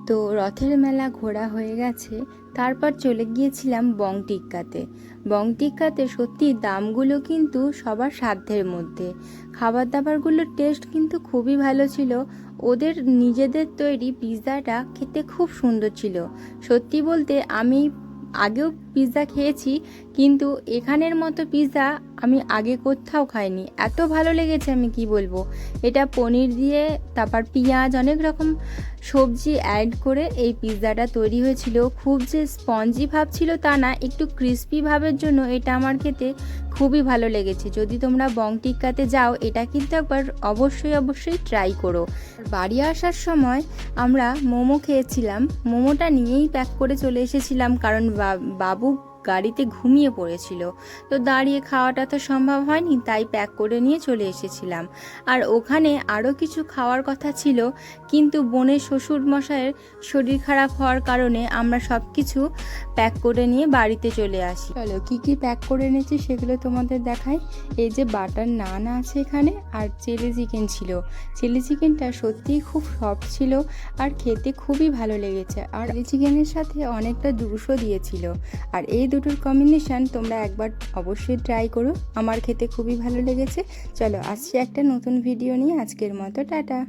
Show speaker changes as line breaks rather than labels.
তো রথের মেলা ঘোরা হয়ে গেছে, তারপর চলে গিয়েছিলাম বংটিক্কাতে। বংটিক্কাতে সত্যি দামগুলো কিন্তু সবার সাধ্যের মধ্যে। খাবার দাবারগুলোর টেস্ট কিন্তু খুবই ভালো ছিল। ওদের নিজেদের তৈরি পিৎজাটা খেতে খুব সুন্দর ছিল। সত্যি বলতে আমি আগেও পিৎজা খেয়েছি, কিন্তু এখানের মতো পিৎজা আমি আগে কোথাও খাইনি। এত ভালো লেগেছে আমি কি বলবো। এটা পনির দিয়ে, তারপর পেঁয়াজ, অনেক রকম সবজি অ্যাড করে এই পিৎজাটা তৈরি হয়েছিল। খুব যে স্পঞ্জি ভাব ছিল তা না, একটু ক্রিস্পি ভাবের জন্য এটা আমার খেতে খুবই ভালো লেগেছে। যদি তোমরা বংটিক্কাতে যাও, এটা কিন্তু একবার অবশ্যই ট্রাই করো। বাড়ি আসার সময় আমরা মোমো খেয়েছিলাম। মোমোটা নিয়েই প্যাক করে চলে এসেছিলাম, কারণ বাবু গাড়িতে ঘুমিয়ে পড়েছিল। তো দাঁড়িয়ে খাওয়াটা তো সম্ভব হয়নি, তাই প্যাক করে নিয়ে চলে এসেছিলাম। আর ওখানে আরও কিছু খাওয়ার কথা ছিল, কিন্তু বোনের শ্বশুর মশাইয়ের শরীর খারাপ হওয়ার কারণে আমরা সব কিছু প্যাক করে নিয়ে বাড়িতে চলে আসি। চলো কি কি প্যাক করে এনেছি সেগুলো তোমাদের দেখাই। এই যে বাটার নান আছে এখানে, আর চিলি চিকেন ছিল। চিলি চিকেনটা সত্যিই খুব সফট ছিল আর খেতে খুবই ভালো লেগেছে। আর চিলি চিকেনের সাথে অনেকটা জুসও দিয়েছিল। আর এই দুটোর কম্বিনেশান তোমরা একবার অবশ্যই ট্রাই করো, আমার খেতে খুবই ভালো লেগেছে। চলো আসছি একটা নতুন ভিডিও নিয়ে, আজকের মতো টাটা।